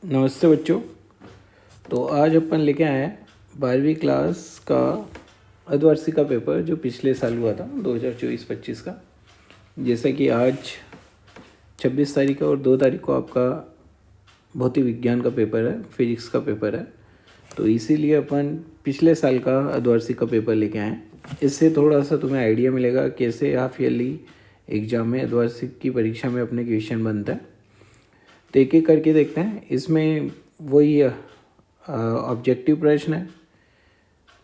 नमस्ते बच्चों। तो आज अपन लेके आए हैं 12वीं क्लास का अर्धवार्षिक का पेपर जो पिछले साल हुआ था 2024-25 का। जैसा कि आज 26 तारीख और 2 तारीख को आपका भौतिक विज्ञान का पेपर है, फिजिक्स का पेपर है। तो इसीलिए अपन पिछले साल का अर्धवार्षिक का पेपर लेके आए हैं। इससे थोड़ा सा तुम्हें आइडिया मिलेगा कैसे हाफ ईयरली एग्जाम में अर्धवार्षिक की परीक्षा में अपने क्वेश्चन बनता है। तो एक एक करके देखते हैं। इसमें वही ऑब्जेक्टिव प्रश्न है,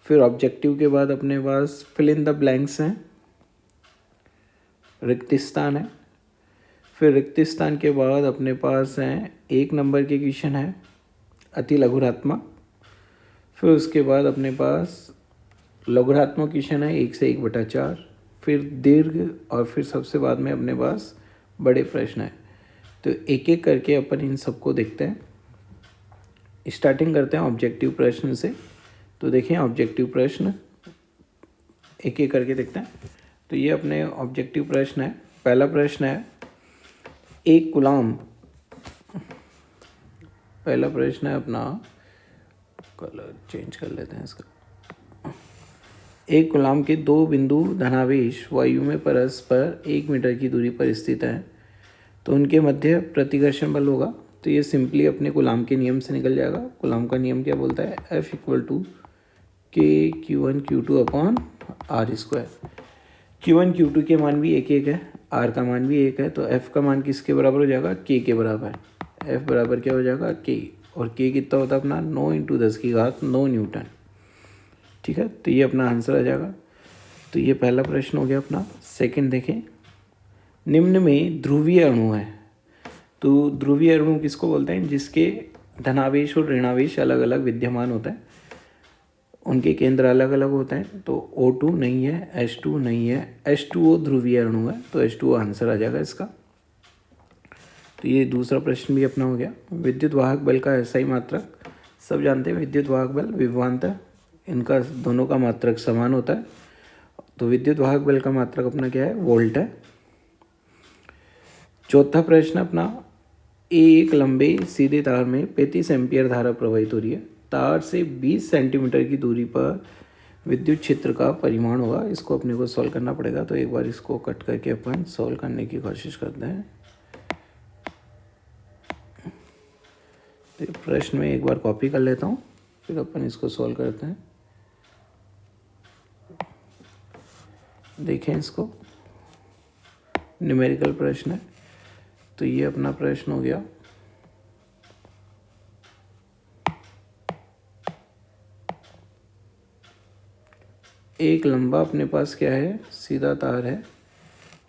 फिर ऑब्जेक्टिव के बाद अपने पास फिल इन द ब्लैंक्स हैं, रिक्त स्थान है, फिर रिक्त स्थान के बाद अपने पास हैं 1 नंबर के क्वेश्चन है अति लघुरात्मक, फिर उसके बाद अपने पास लघुरात्मक क्वेश्चन है 1 से 1/4, फिर दीर्घ और फिर सबसे बाद में अपने पास बड़े प्रश्न है। तो एक एक करके अपन इन सबको देखते हैं। स्टार्टिंग करते हैं ऑब्जेक्टिव प्रश्न से। तो देखें ऑब्जेक्टिव प्रश्न एक एक करके देखते हैं। तो ये अपने ऑब्जेक्टिव प्रश्न है। पहला प्रश्न है एक कूलाम। पहला प्रश्न है अपना, कलर चेंज कर लेते हैं इसका। एक कूलाम के 2 बिंदु धनावेश वायु में परस्पर 1 मीटर की दूरी पर स्थित हैं, तो उनके मध्य प्रतिकर्षण बल होगा। तो ये सिंपली अपने कूलाम के नियम से निकल जाएगा। कूलाम का नियम क्या बोलता है? F = K(Q1 Q2) upon R²। Q1 Q2 के मान भी एक एक है, R का मान भी एक है, तो F का मान किसके बराबर हो जाएगा? K के बराबर। F बराबर क्या हो जाएगा? K। और K कितना होता है अपना? 9 × 10⁹ न्यूटन। ठीक है, तो ये अपना आंसर आ जाएगा। तो ये पहला प्रश्न हो गया अपना। सेकंड देखें, निम्न में ध्रुवीय अणु है। तो ध्रुवीय अणु किसको बोलते हैं? जिसके धनावेश और ऋणावेश अलग अलग विद्यमान होते हैं, उनके केंद्र अलग अलग होते हैं। तो O2 नहीं है, H2 नहीं है, H2O ध्रुवीय अणु है, तो H2O आंसर आ जाएगा इसका। तो ये दूसरा प्रश्न भी अपना हो गया। विद्युत वाहक बल का SI मात्रक, सब जानते हैं विद्युत वाहक बल विभवांतर, इनका दोनों का मात्रक समान होता है। तो विद्युत वाहक बल का मात्रक अपना क्या है? वोल्ट है। चौथा प्रश्न अपना, एक लंबे सीधे तार में 35 एम्पियर धारा प्रवाहित हो रही है। तार से 20 सेंटीमीटर की दूरी पर विद्युत क्षेत्र का परिमाण होगा। इसको अपने को सॉल्व करना पड़ेगा। तो एक बार इसको कट करके अपन सॉल्व करने की कोशिश करते हैं। तो प्रश्न में एक बार कॉपी कर लेता हूँ, फिर अपन इसको सॉल्व करते हैं। देखें इसको, न्यूमेरिकल प्रश्न है। तो ये अपना प्रश्न हो गया। एक लंबा अपने पास क्या है? सीधा तार है,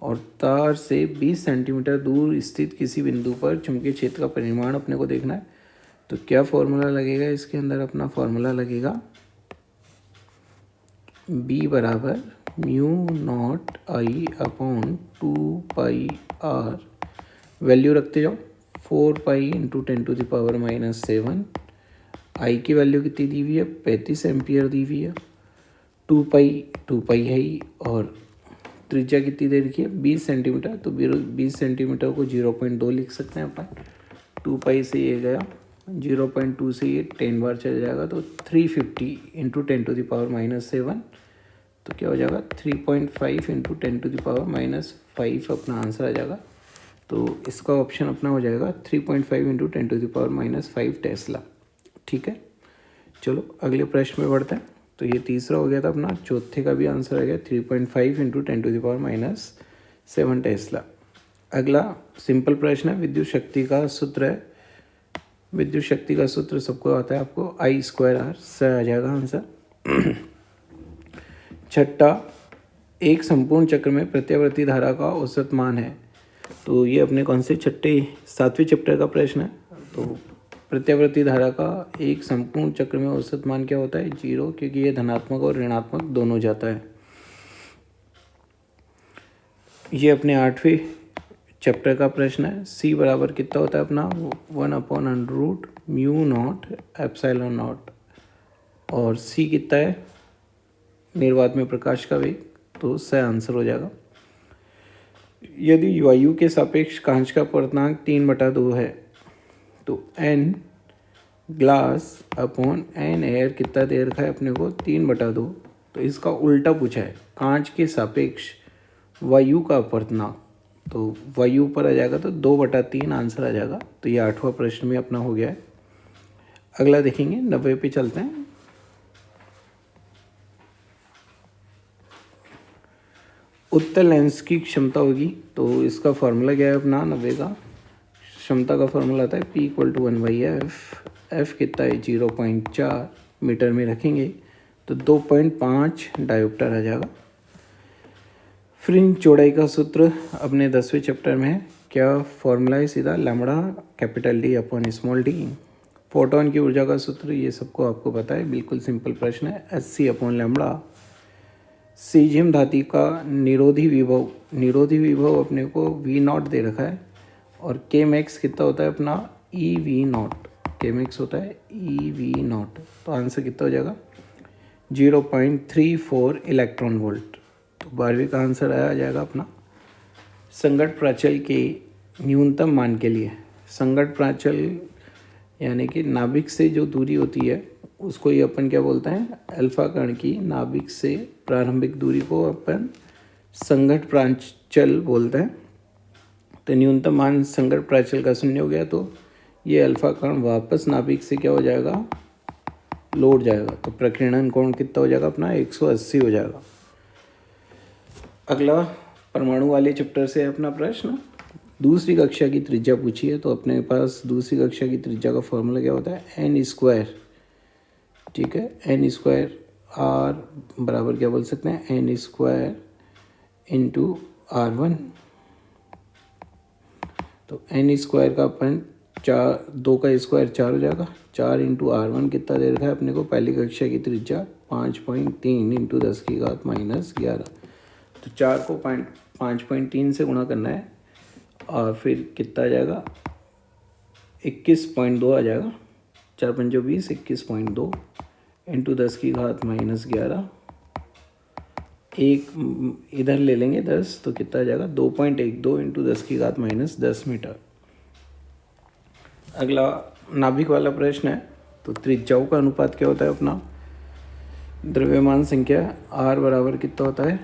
और तार से 20 सेंटीमीटर दूर स्थित किसी बिंदु पर चुंबकीय क्षेत्र का परिमाण अपने को देखना है। तो क्या फॉर्मूला लगेगा इसके अंदर? अपना फॉर्मूला लगेगा B = μ0I/2πr। वैल्यू रखते जाओ। 4π × 10⁻⁷। आई की वैल्यू कितनी दी हुई है? 35 एम्पियर दी हुई है। 2π है ही, और त्रिज्या कितनी दे रखी है? 20 सेंटीमीटर। तो 20 सेंटीमीटर को 0.2 लिख सकते हैं अपन। 2π से ये गया, 0.2 से ये 10 बार चल जाएगा, तो 350 × 10⁻⁷। तो क्या हो जाएगा? 3.5 × 10⁻⁵ अपना आंसर आ जाएगा। तो इसका ऑप्शन अपना हो जाएगा 3.5 × 10⁻⁵ टेस्ला। ठीक है, चलो अगले प्रश्न में बढ़ते हैं। तो ये तीसरा हो गया था अपना। चौथे का भी आंसर आ गया 3.5 × 10⁻⁷ टेस्ला। अगला सिंपल प्रश्न है। विद्युत शक्ति का सूत्र है। विद्युत शक्ति का सूत्र सबको आता है, आपको I²R से आ जाएगा आंसर। छठा, एक संपूर्ण चक्र में प्रत्यावर्ती धारा का औसत मान है। तो ये अपने कौन से 7वें चैप्टर का प्रश्न है। तो प्रत्यावर्ती धारा का एक संपूर्ण चक्र में औसत मान क्या होता है? 0, क्योंकि ये धनात्मक और ऋणात्मक दोनों जाता है। ये अपने 8वें चैप्टर का प्रश्न है। C बराबर कितना होता है अपना? 1/√μ0ε0। और C कितना है? निर्वात में प्रकाश का वेग। तो सही आंसर हो जाएगा। यदि वायु के सापेक्ष कांच का पूर्णांक 3/2 है, तो n glass upon an air कितना दे रखा है अपने को 3/2। तो इसका उल्टा पूछा है, कांच के सापेक्ष वायु का अपवर्तनांक, तो वायु ऊपर आ जाएगा तो 2/3 आंसर आ जाएगा। तो ये 8वां प्रश्न में अपना हो गया है। अगला देखेंगे 90 पे चलते हैं। उत्तल लेंस की क्षमता होगी, तो इसका फॉर्मूला क्या है अपना 90 का, क्षमता का फॉर्मूला आता है P=1/f। एफ कितना है 0.4 मीटर में रखेंगे तो 2.5 डायोप्टर आ जाएगा। फ्रिंज चौड़ाई का सूत्र अपने 10वें चैप्टर में है, क्या फॉर्मूला है सीधा λD upon small D. Photon की ऊर्जा का सूत्र ये सबको आपको पता है, बिल्कुल सिंपल प्रश्न है, Hc अपॉन लैम्बडा। सीजियम धातु का निरोधी विभव अपने को V0 दे रखा है और के मैक्स कितना होता है अपना EV0, के मैक्स होता है EV0। तो आंसर कितना हो जाएगा 0.34 इलेक्ट्रॉन वोल्ट। तो 12वीं का आंसर आ जाएगा अपना। संगत प्राचल के न्यूनतम मान के लिए, संगत प्राचल यानी कि नाभिक से जो दूरी होती है उसको ये अपन क्या बोलते हैं, अल्फा कण की नाभिक से प्रारंभिक दूरी को अपन संगत प्राचल बोलते हैं। तो न्यूनतम मान संगत प्राचल का 0 हो गया तो ये अल्फा कण वापस नाभिक से क्या हो जाएगा, लौट जाएगा। तो प्रकीर्णन कोण कितना हो जाएगा अपना 180 हो जाएगा। अगला परमाणु वाले चैप्टर से अपना प्रश्न, दूसरी कक्षा की त्रिज्या पूछी है। तो अपने पास दूसरी कक्षा की त्रिज्या का फॉर्मूला क्या होता है n², ठीक है, n² r बराबर क्या बोल सकते हैं n² इंटू r1। तो n² का अपन 2 का स्क्वायर 4 हो जाएगा, 4 इंटू r1 कितना दे रखा है अपने को, पहली कक्षा की त्रिज्या 5.3 इंटू 10⁻11। तो 4 को 5.3 से गुणा करना है और फिर कितना आ जाएगा 21.2 आ जाएगा, 4 पंजो 20, 21.2 इंटू 10⁻11। एक इधर ले लेंगे 10 तो कितना आ जाएगा 2.12 इंटू 10⁻10 मीटर। अगला नाभिक वाला प्रश्न है। तो त्रिज्याओं का अनुपात क्या होता है अपना, द्रव्यमान संख्या r बराबर कितना होता है,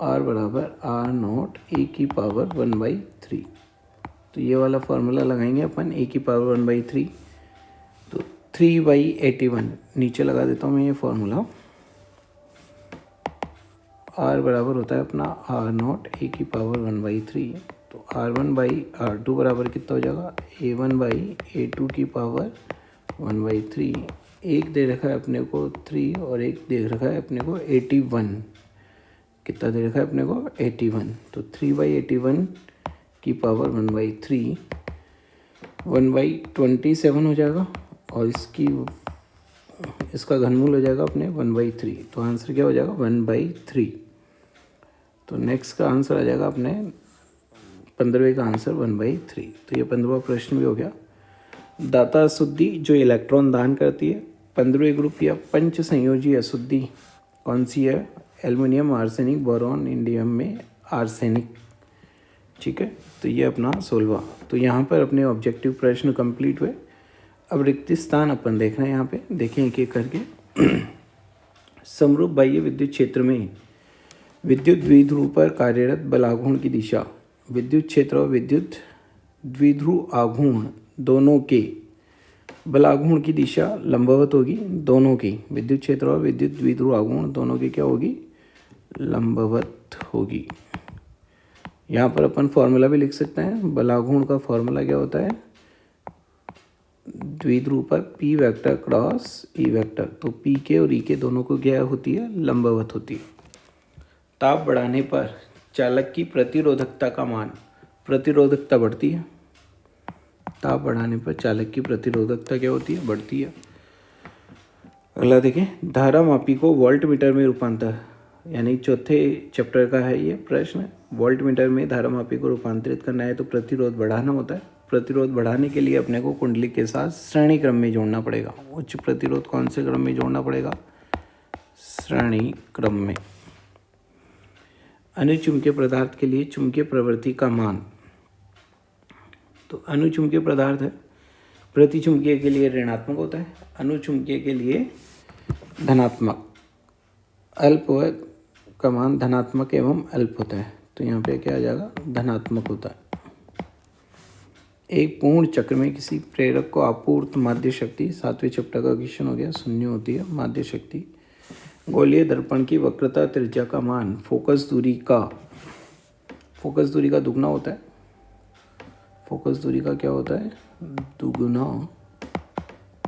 r बराबर r0 e⁻1/3। तो ये वाला फॉर्मूला लगाएंगे अपन e⁻1/3। तो 3/81 नीचे लगा देता हूँ मैं ये फॉर्मूला, r बराबर होता है अपना r0 e⁻1/3। तो r1/r2 बराबर कितना हो जाएगा a1/a2⁻1/3। एक दे रखा है अपने को 3 और एक दे रखा है अपने को 81, कितना दे रखा है अपने को 81। तो 3/81⁻1/3 1/27 हो जाएगा और इसका घनमूल हो जाएगा अपने 1/3। तो आंसर क्या हो जाएगा 1/3। तो नेक्स्ट का आंसर आ जाएगा अपने 15वें का आंसर 1/3। तो ये 15वां प्रश्न भी हो गया। दाता अशुद्धि जो इलेक्ट्रॉन दान करती है, 15वें ग्रुप या पंच संयोजी अशुद्धि कौन सी है, एल्युमिनियम, आर्सेनिक, बोरॉन, इंडियम में आर्सेनिक, ठीक है। तो ये अपना 16वां। तो यहाँ पर अपने ऑब्जेक्टिव प्रश्न कंप्लीट हुए। अब रिक्त स्थान अपन देखना है, यहाँ पे देखें एक एक करके। समरूप बाह्य विद्युत क्षेत्र में विद्युत द्विध्रुव पर कार्यरत बलाघूर्ण की दिशा, विद्युत क्षेत्र और विद्युत द्विध्रुव आघूर्ण दोनों के बलाघूर्ण की दिशा लंबवत होगी, दोनों की विद्युत क्षेत्र और विद्युत द्विध्रुव आघूर्ण दोनों की क्या होगी, लंबवत होगी। यहाँ पर अपन फॉर्मूला भी लिख सकते हैं, बलाघूर्ण का फॉर्मूला क्या होता है, द्विध्रुव पर P vector cross E vector. तो P के और E के दोनों को क्या होती है, लंबवत होती है। ताप बढ़ाने पर चालक की प्रतिरोधकता का मान, प्रतिरोधकता बढ़ती है, ताप बढ़ाने पर चालक की प्रतिरोधकता क्या होती है, बढ़ती है। अगला देखें, धारा मापी को वोल्ट मीटर में रूपांतर, यानी चौथे चैप्टर का है ये प्रश्न। वोल्ट मीटर में धारा मापी को रूपांतरित करना है तो प्रतिरोध बढ़ाना होता है। प्रतिरोध बढ़ाने के लिए अपने को कुंडली के साथ श्रेणी क्रम में जोड़ना पड़ेगा। उच्च प्रतिरोध कौन से क्रम में जोड़ना पड़ेगा, श्रेणी क्रम में। अनुचुंबकीय पदार्थ के लिए चुंबकीय प्रवृत्ति का मान, तो अनुचुंबकीय पदार्थ है, प्रतिचुंबकीय के लिए ऋणात्मक होता है, अनुचुंबकीय के लिए धनात्मक। अल्प का मान धनात्मक एवं अल्प होता है, तो यहाँ पे क्या आ जाएगा, धनात्मक होता है। एक पूर्ण चक्र में किसी प्रेरक को आपूर्त माध्य शक्ति, 7वें चैप्टर का क्वेश्चन हो गया, शून्य होती है माध्य शक्ति। गोलीय दर्पण की वक्रता त्रिज्या का मान फोकस दूरी का दुगना होता है। फोकस दूरी का क्या होता है, दुगुना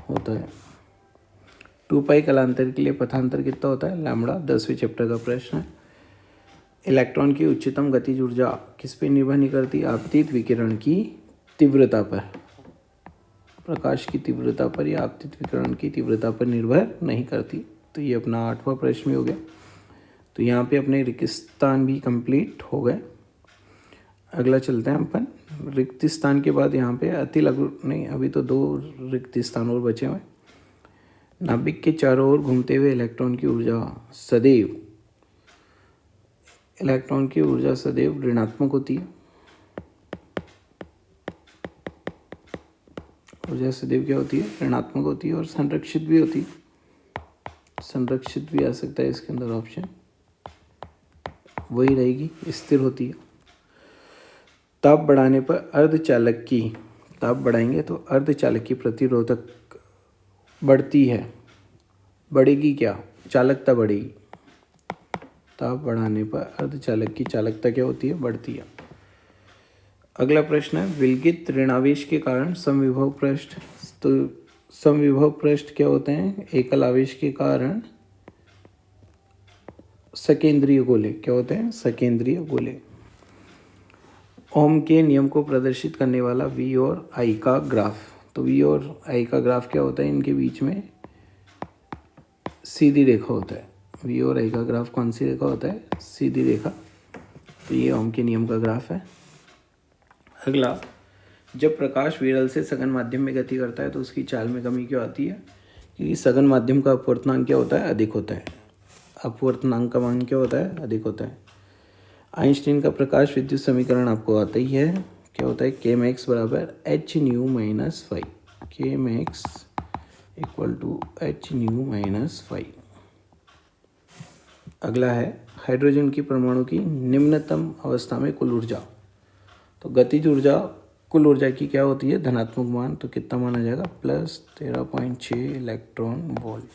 होता है। 2 पाई कालांतर के लिए पथांतर कितना होता है, लैम्बडा। 10वें चैप्टर का प्रश्न है। इलेक्ट्रॉन की उच्चतम गतिज ऊर्जा किस पे निर्भर नहीं करती, आपतित विकिरण की तीव्रता पर। प्रकाश की तीव्रता पर या आपतित विकिरण की तीव्रता पर निर्भर नहीं करती। तो ये अपना 8वां प्रश्न भी हो गया। तो यहाँ पे अपने रिक्त स्थान भी कंप्लीट हो गए। अगला चलते हैं अपन रिक्त स्थान के बाद यहाँ पे अति लघु, नहीं अभी तो 2 रिक्त स्थान और बचे हुए। नाभिक के चारों ओर घूमते हुए इलेक्ट्रॉन की ऊर्जा सदैव ऋणात्मक होती है। ऊर्जा सदैव क्या होती है, ऋणात्मक होती है और संरक्षित भी होती है। संरक्षित भी आ सकता है इसके अंदर ऑप्शन, वही रहेगी, स्थिर होती है। ताप बढ़ाने पर अर्धचालक की, ताप बढ़ाएंगे तो अर्धचालक की प्रतिरोधक बढ़ती है, बढ़ेगी क्या, चालकता बढ़ेगी। ताप बढ़ाने पर अर्धचालक की चालकता क्या होती है, बढ़ती है। अगला प्रश्न है विलगित ऋणावेश के कारण समविभव पृष्ठ। तो समविभव पृष्ठ क्या होते हैं, एकल आवेश के कारण सकेंद्रीय गोले क्या होते हैं, सकेंद्रीय गोले। ओम के नियम को प्रदर्शित करने वाला V और I का ग्राफ। तो V और I का ग्राफ क्या होता है, इनके बीच में सीधी रेखा होता है। V और I का ग्राफ कौन सी रेखा होता है, सीधी रेखा। तो ये ओम के नियम का ग्राफ है। अगला, जब प्रकाश विरल से सघन माध्यम में गति करता है तो उसकी चाल में कमी क्यों आती है, क्योंकि सघन माध्यम का अपवर्तनांक क्या होता है, अधिक होता है। अपवर्तनांक का मान क्या होता है, अधिक होता है। आइंस्टीन का प्रकाश विद्युत समीकरण आपको आता ही है, क्या होता है, के मैक्स बराबर H nu minus five. K max equal to H nu minus five. अगला है हाइड्रोजन की परमाणु की निम्नतम अवस्था में कुल ऊर्जा। तो गतिज ऊर्जा कुल ऊर्जा की क्या होती है, धनात्मक मान। तो कितना माना जाएगा, प्लस 13.6 इलेक्ट्रॉन वोल्ट।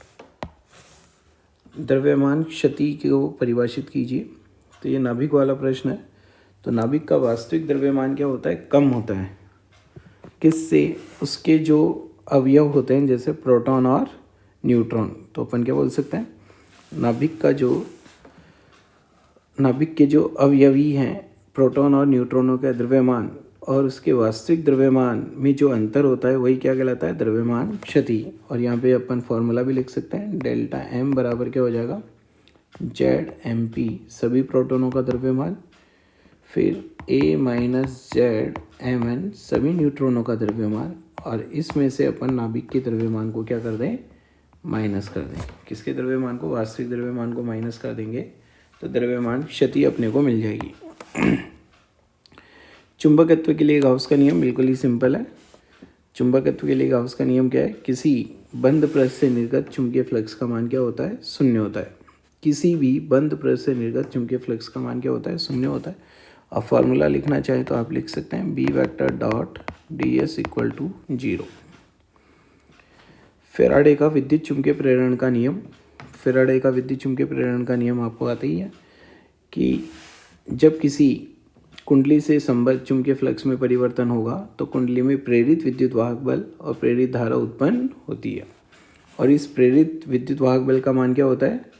द्रव्यमान क्षति को परिभाषित कीजिए। तो ये नाभिक वाला प्रश्न है। तो नाभिक का वास्तविक द्रव्यमान क्या होता है, कम होता है। किससे, उसके जो अवयव होते हैं जैसे प्रोटॉन और न्यूट्रॉन। तो अपन क्या बोल सकते हैं, नाभिक के जो अवयवी हैं प्रोटॉन और न्यूट्रॉनों का द्रव्यमान और उसके वास्तविक द्रव्यमान में जो अंतर होता है वही क्या कहलाता है, द्रव्यमान क्षति। और यहाँ पे अपन फॉर्मूला भी लिख सकते हैं, डेल्टा एम बराबर क्या हो जाएगा, जेड एम पी सभी प्रोटॉनों का द्रव्यमान, फिर ए माइनस जेड एम एन सभी न्यूट्रॉनों का द्रव्यमान। और इसमें से अपन नाभिक के द्रव्यमान को क्या कर दें, माइनस कर दें। किसके द्रव्यमान को, वास्तविक द्रव्यमान को माइनस कर देंगे तो द्रव्यमान क्षति अपने को मिल जाएगी। चुंबकत्व के लिए गाउस का नियम बिल्कुल ही सिंपल है। चुंबकत्व के लिए गाउस का नियम क्या है, किसी बंद पृष्ठ से निर्गत चुंबकीय फ्लक्स का मान क्या होता है, शून्य होता है। किसी भी बंद पृष्ठ से निर्गत चुंबकीय फ्लक्स का मान क्या होता है, शून्य होता है। अब फार्मूला लिखना चाहे तो आप लिख सकते हैं B vector dot D S equal to 0। Faraday का विद्युत चुंबकीय प्रेरण का नियम। फेराडे का विद्युत चुंबकीय प्रेरण का नियम आपको आता ही है कि जब किसी कुंडली से संबद्ध चुंबकीय फ्लक्स में परिवर्तन होगा तो कुंडली में प्रेरित विद्युत वाहक बल और प्रेरित धारा उत्पन्न होती है। और इस प्रेरित विद्युत वाहक बल का मान क्या होता है,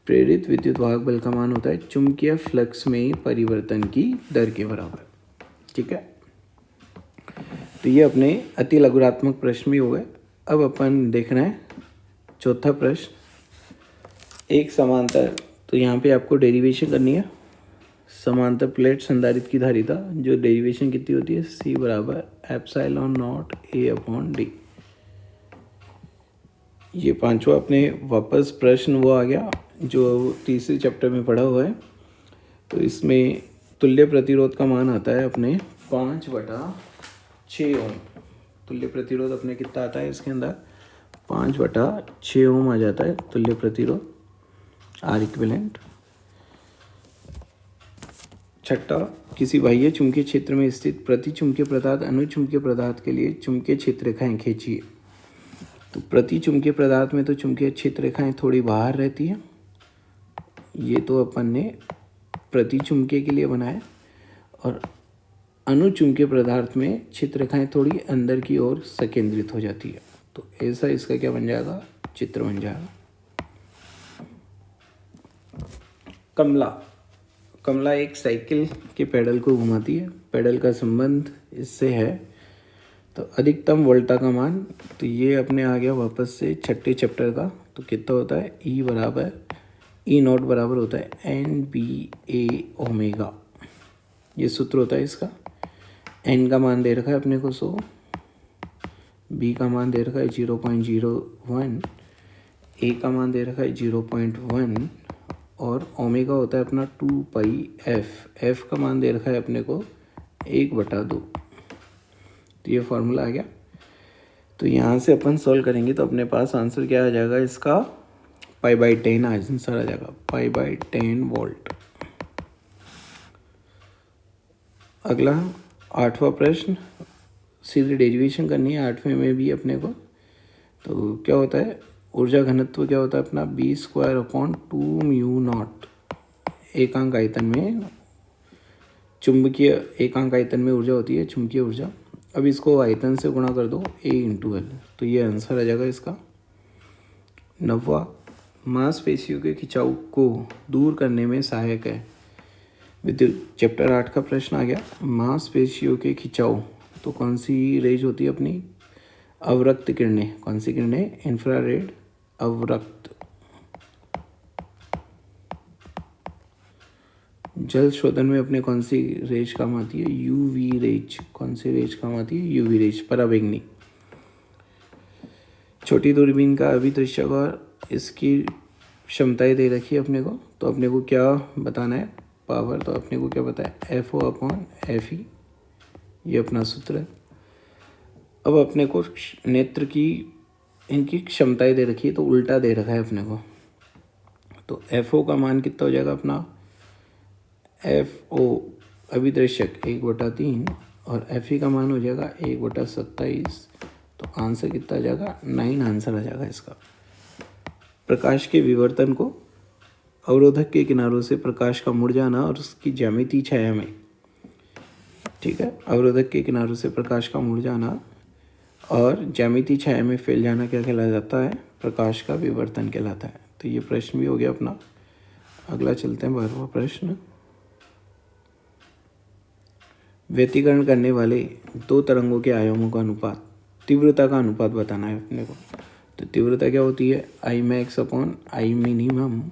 प्रेरित विद्युत वाहक बल का मान होता है चुंबकीय फ्लक्स में परिवर्तन की दर के बराबर। ठीक है, तो ये अपने अति लघुरात्मक प्रश्न भी हो गए। अब अपन देख रहे हैं चौथा प्रश्न, एक समांतर। तो यहाँ पे आपको डेरिवेशन करनी है। समांतर प्लेट संधारित्र की धारिता, जो डेरिवेशन कितनी होती है, C बराबर epsilon not A upon D। ये पांचवा अपने वापस प्रश्न वो आ गया जो तीसरे चैप्टर में पढ़ा हुआ है। तो इसमें तुल्य प्रतिरोध का मान आता है अपने 5/6 ओम। तुल्य प्रतिरोध अपने कितना आता है इसके अंदर 5/6 ओम आ जाता है तुल्य प्रतिरोध आर इक्विवेलेंट। छठा, किसी बाह्य चुंबकीय क्षेत्र में स्थित प्रति चुंबकीय पदार्थ अनुचुंबकीय पदार्थ के लिए चुंबकीय क्षेत्र रेखाएं खींचिए। तो प्रति चुंबकीय पदार्थ में तो चुंबकीय क्षेत्र रेखाएं थोड़ी बाहर रहती है, ये तो अपन ने प्रति चुंबकीय के लिए बनाया, और अनुचुंबकीय पदार्थ में क्षेत्र रेखाएं थोड़ी अंदर की ओर संकेंद्रित हो जाती है। तो ऐसा इसका क्या बन जाएगा, चित्र बन जाएगा। कमला एक साइकिल के पेडल को घुमाती है, पेडल का संबंध इससे है। तो अधिकतम वोल्टा का मान, तो ये अपने आ गया वापस से छठे चैप्टर का, तो कितना होता है E0 बराबर होता है NBA ओमेगा, ये सूत्र होता है इसका। N का मान दे रखा है अपने को 100, B का मान दे रखा है 0.01, A का मान दे रखा है 0.1 और ओमेगा होता है अपना 2πf। F का मान दे रखा है अपने को 1/2। तो ये फॉर्मूला आ गया। तो यहाँ से अपन सॉल्व करेंगे तो अपने पास आंसर क्या आ जाएगा इसका, π/10 आंसर आ जाएगा, π/10 वोल्ट। अगला 8वां प्रश्न, सीधी डेरिवेशन करनी है 8वें में भी अपने को। तो क्या होता है, ऊर्जा घनत्व क्या होता है अपना B²/2μ0 एकांक आयतन में, चुंबकीय एकांक आयतन में ऊर्जा होती है चुंबकीय ऊर्जा। अब इसको आयतन से गुणा कर दो A×L, तो ये आंसर आ जाएगा इसका। 9वां, मांसपेशियों के खिंचाव को दूर करने में सहायक है विद्युत। चैप्टर 8 का प्रश्न आ गया, मांसपेशियों के खिंचाव, तो कौन सी रेज होती है अपनी, अवरक्त किरणें। कौन सी किरणें, इंफ्रारेड अवरक्त। जल शोधन में अपने कौन सी रेज काम आती है, यूवी रेज। कौन सी रेज काम आती है, यूवी रेज, पराबैंगनी। छोटी दूरबीन का अभिदृश्यक और इसकी क्षमताएं दे रखी है अपने को, तो अपने को क्या बताना है, पावर। तो अपने को क्या पता है, FO/FE, ये अपना सूत्र है। अब अपने को नेत्र की इनकी क्षमताएं दे रखी है, तो उल्टा दे रखा है अपने को। तो FO का मान कितना हो जाएगा अपना, FO अभिदृश्यक 1/3 और FE का मान हो जाएगा 1/27। तो आंसर कितना आ जाएगा, 9 आंसर आ जाएगा इसका। प्रकाश के विवर्तन को अवरोधक के किनारों से प्रकाश का मुड़ जाना और उसकी ज्यामितीय छाया में, ठीक है, अवरोधक के किनारों से प्रकाश का मुड़ जाना और ज्यामितीय छाया में फैल जाना क्या कहलाया जाता है, प्रकाश का विवर्तन कहलाता है। तो ये प्रश्न भी हो गया अपना। अगला चलते हैं 12वां प्रश्न, व्यतिकरण करने वाले दो तरंगों के आयामों का अनुपात, तीव्रता का अनुपात बताना है अपने को। तो तीव्रता क्या होती है, Imax/Iminimum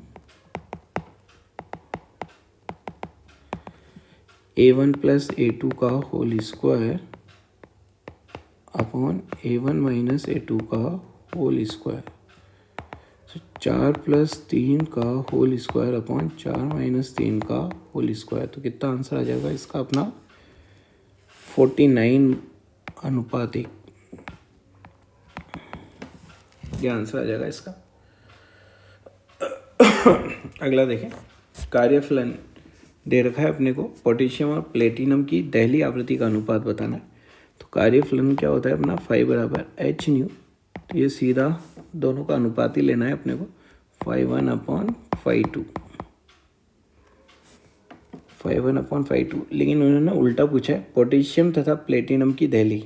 A1 + A2 का whole square upon A1 - A2 का होल स्क्वायर। 4 + 3 का होल स्क्वायर अपॉन 4 - 3 का होल स्क्वायर। तो कितना आंसर आ जाएगा इसका अपना, 49:1। ये आंसर आ जाएगा इसका। अगला देखें, कार्यफलन दे रखा है अपने को, पोटेशियम और प्लेटिनम की दहली आवृत्ति का अनुपात बताना है। तो कार्यफलन क्या होता है अपना, phi = hν। तो ये सीधा दोनों का अनुपात ही लेना है अपने को, phi1/phi2, phi1/phi2। लेकिन उन्होंने उल्टा पूछा है, पोटेशियम तथा प्लेटिनम की दहली।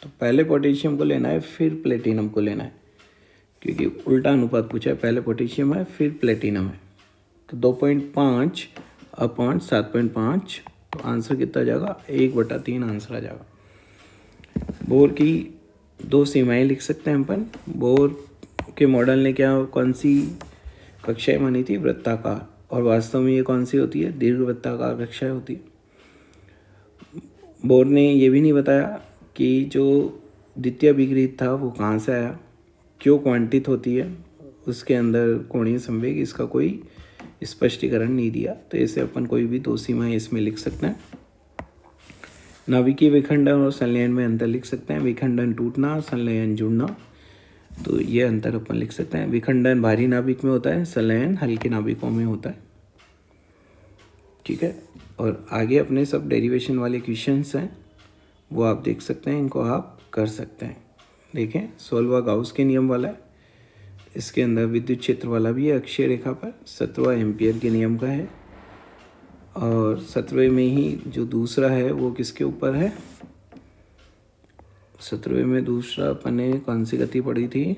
तो पहले पोटेशियम को लेना है फिर प्लेटिनम को लेना है, क्योंकि उल्टा अनुपात पूछा है, पहले पोटेशियम है फिर प्लेटिनम है। तो 2.5/7.5, तो आंसर कितना आ जाएगा, 1/3 आंसर आ जाएगा। बोर की दो सीमाएं लिख सकते हैं अपन। बोर के मॉडल ने कौन सी कक्षाएं मानी थी, वृत्ताकार, और वास्तव में ये कौन सी होती है, दीर्घवृत्ताकार कक्षाएं होती है। बोर ने ये भी नहीं बताया कि जो द्वितीय विपरीत था वो कहाँ से आया, क्यों क्वांटित होती है उसके अंदर कोणीय संवेग, इसका कोई स्पष्टीकरण नहीं दिया। तो ऐसे अपन कोई भी दो सीमाएं इसमें लिख सकते हैं। नाभिकीय विखंडन और संलयन में अंतर लिख सकते हैं। विखंडन टूटना, संलयन जुड़ना, तो ये अंतर अपन लिख सकते हैं। विखंडन भारी नाभिक में होता है, संलयन हल्के नाभिकों में होता है। ठीक है, और आगे अपने सब डेरिवेशन वाले क्वेश्चंस हैं, वो आप देख सकते हैं, इनको आप कर सकते हैं। देखें, 16वां गाउस के नियम वाला है, इसके अंदर विद्युत क्षेत्र वाला भी है अक्षीय रेखा पर। 17वां एम्पियर के नियम का है, और 17वें में ही जो दूसरा है वो किसके ऊपर है? 17वें में दूसरा अपन ने कौन सी गति पढ़ी थी?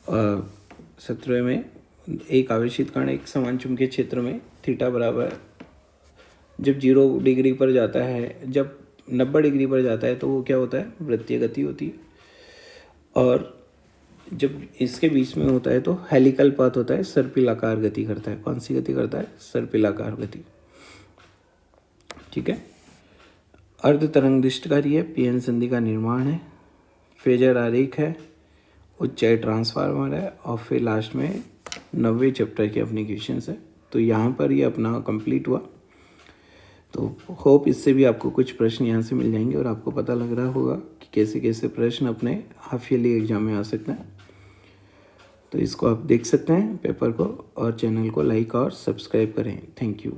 17वें में एक आवेशित कण एक समान चुंबकीय क्षेत्र में थीटा बराबर जब 0 डिग्री पर जाता है, जब 90 डिग्री पर जाता है तो वो क्या होता है? वृत्तीय गति होती है। और जब इसके बीच में होता है तो हेलिकल पाथ होता है, सर्पिलाकार गति करता है। कौन सी गति करता है? सर्पिलाकार गति। ठीक है, अर्ध तरंग दृष्टकारी है, पीएन संधि का निर्माण है, फेजर आरेख है, उच्चाई ट्रांसफार्मर है, और फिर लास्ट में 90वें चैप्टर के अपने क्वेश्चंस है। तो यहाँ पर ये अपना कंप्लीट हुआ। तो होप इससे भी आपको कुछ प्रश्न यहाँ से मिल जाएंगे और आपको पता लग रहा होगा कि कैसे कैसे प्रश्न अपने हाफ ईयरली एग्जाम में आ सकते हैं। तो इसको आप देख सकते हैं पेपर को, और चैनल को लाइक और सब्सक्राइब करें। Thank you.